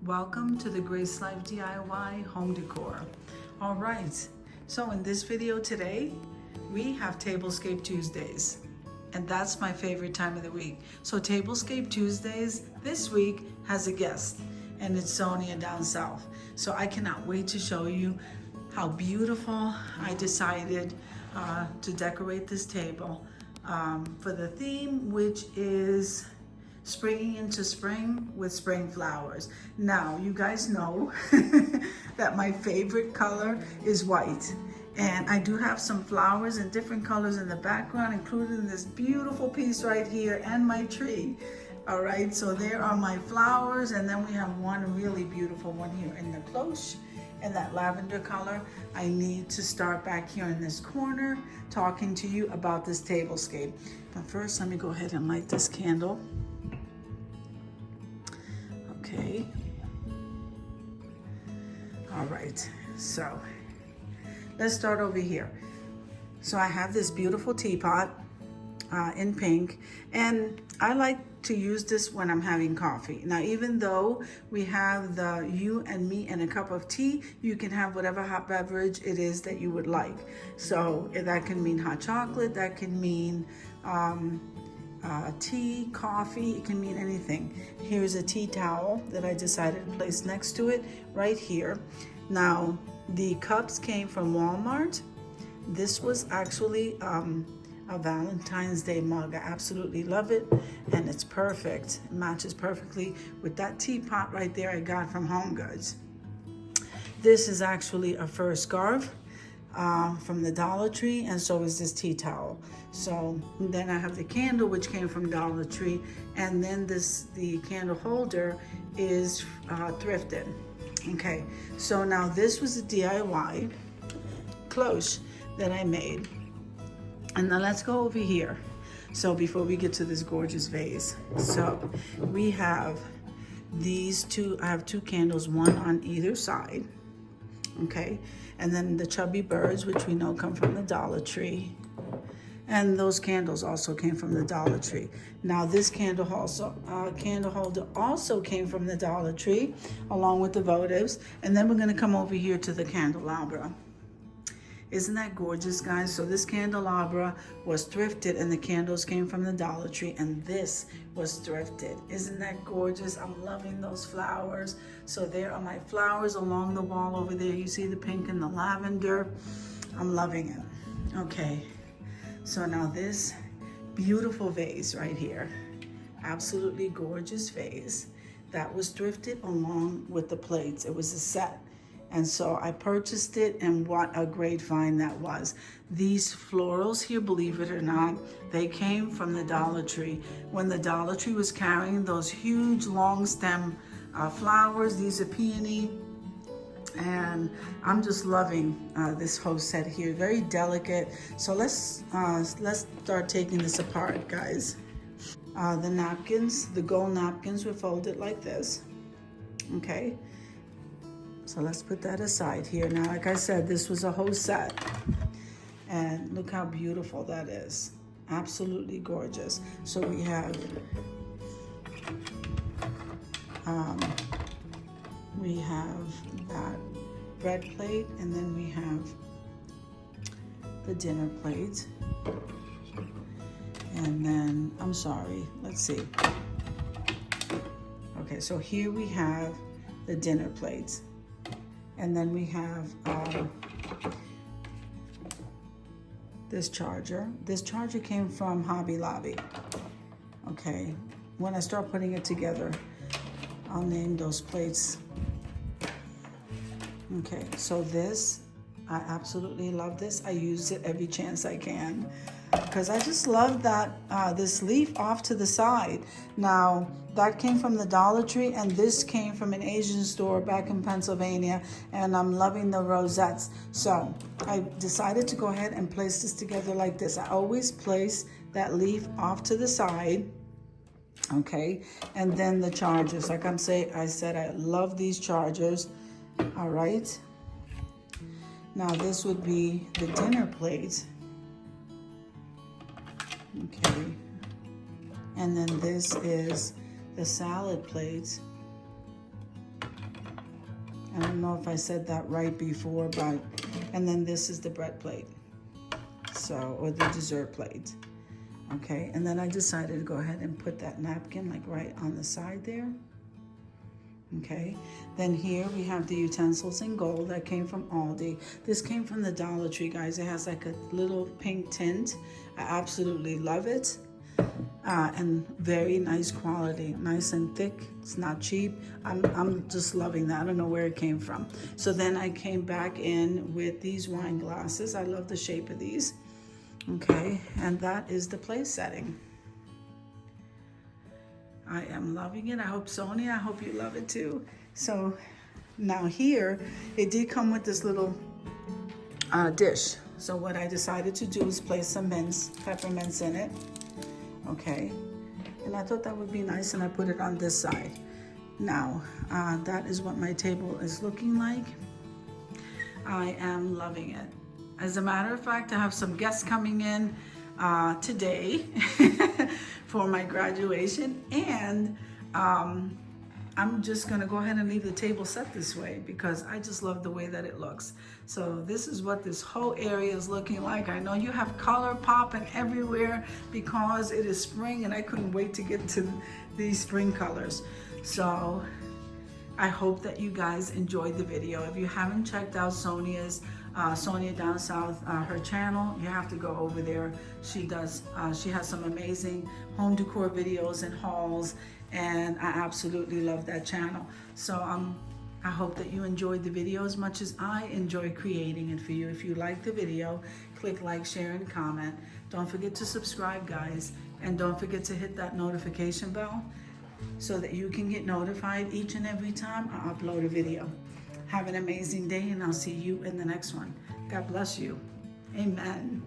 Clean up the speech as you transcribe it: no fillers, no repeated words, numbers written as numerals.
Welcome to the Grace Life DIY home decor. All right, so in this video today, we have Tablescape Tuesdays, and that's my favorite time of the week. So Tablescape Tuesdays this week has a guest, and it's Sonia down south. So I cannot wait to show you how beautiful I decided to decorate this table for the theme, which is springing into spring with spring flowers. Now, you guys know that my favorite color is white. And I do have some flowers in different colors in the background, including this beautiful piece right here and my tree. All right, so there are my flowers, and then we have one really beautiful one here in the cloche in that lavender color. I need to start back here in this corner talking to you about this tablescape. But first, let me go ahead and light this candle. Okay. All right, so let's start over here. So I have this beautiful teapot in pink, and I like to use this when I'm having coffee. Now, even though we have the you and me and a cup of tea, you can have whatever hot beverage it is that you would like. So that can mean hot chocolate, that can mean tea, coffee, it can mean anything. Here's a tea towel that I decided to place next to it right here. Now, the cups came from Walmart. This was actually a Valentine's Day mug. I absolutely love it, and it's perfect. It matches perfectly with that teapot right there I got from Home Goods. This is actually a fur scarf from the Dollar Tree, and so is this tea towel. So then I have the candle, which came from Dollar Tree, and then the candle holder is thrifted. Okay, so now this was a DIY cloche that I made. And now let's go over here. So before we get to this gorgeous vase, so we have these two, I have two candles, one on either side. Okay, and then the chubby birds, which we know come from the Dollar Tree. And those candles also came from the Dollar Tree. Now this candle holder also came from the Dollar Tree, along with the votives. And then we're gonna come over here to the candelabra. Isn't that gorgeous, guys? So this candelabra was thrifted, and the candles came from the Dollar Tree, and this was thrifted. Isn't that gorgeous? I'm loving those flowers. So there are my flowers along the wall over there. You see the pink and the lavender. I'm loving it. Okay, so now this beautiful vase right here, absolutely gorgeous vase, that was thrifted along with the plates. It was a set. And so I purchased it, and what a great find that was. These florals here, believe it or not, they came from the Dollar Tree. When the Dollar Tree was carrying those huge long stem flowers, these are peony, and I'm just loving this whole set here, very delicate. So let's start taking this apart, guys. The napkins, the gold napkins were folded like this, okay? So let's put that aside here. Now, like I said, this was a whole set. And look how beautiful that is. Absolutely gorgeous. So we have that bread plate, and then we have the dinner plate. And then, I'm sorry, let's see. Okay, so here we have the dinner plates. And then we have this charger. This charger came from Hobby Lobby. Okay, when I start putting it together, I'll name those plates. Okay, so this, I absolutely love this. I use it every chance I can, because I just love that this leaf off to the side. Now, that came from the Dollar Tree, and this came from an Asian store back in Pennsylvania, and I'm loving the rosettes. So I decided to go ahead and place this together like this. I always place that leaf off to the side, okay? And then the chargers, like I said, I love these chargers, all right? Now this would be the dinner plate. Okay, and then this is the salad plates. I don't know if I said that right before, but, and then this is the bread plate. So, or the dessert plate. Okay, and then I decided to go ahead and put that napkin like right on the side there. Okay, then here we have the utensils in gold that came from Aldi. This came from the Dollar Tree, guys. It has like a little pink tint. I absolutely love it. And very nice quality, nice and thick. It's not cheap. I'm just loving that. I don't know where it came from. So then I came back in with these wine glasses. I love the shape of these. Okay, and that is the place setting. I am loving it. I hope Sonia, I hope you love it too. So now here, it did come with this little dish. So what I decided to do is place some peppermints in it. Okay, and I thought that would be nice, and I put it on this side. Now, that is what my table is looking like. I am loving it. As a matter of fact, I have some guests coming in today for my graduation, and I'm just gonna go ahead and leave the table set this way because I just love the way that it looks. So this is what this whole area is looking like. I know you have color popping everywhere because it is spring, and I couldn't wait to get to these spring colors. So I hope that you guys enjoyed the video. If you haven't checked out Sonia's, Sonia Down South, her channel, you have to go over there. She has some amazing home decor videos and hauls, and I absolutely love that channel. So I hope that you enjoyed the video as much as I enjoy creating it for you. If you like the video, click like, share, and comment. Don't forget to subscribe, guys, and don't forget to hit that notification bell so that you can get notified each and every time I upload a video. Have an amazing day, and I'll see you in the next one. God bless you. Amen.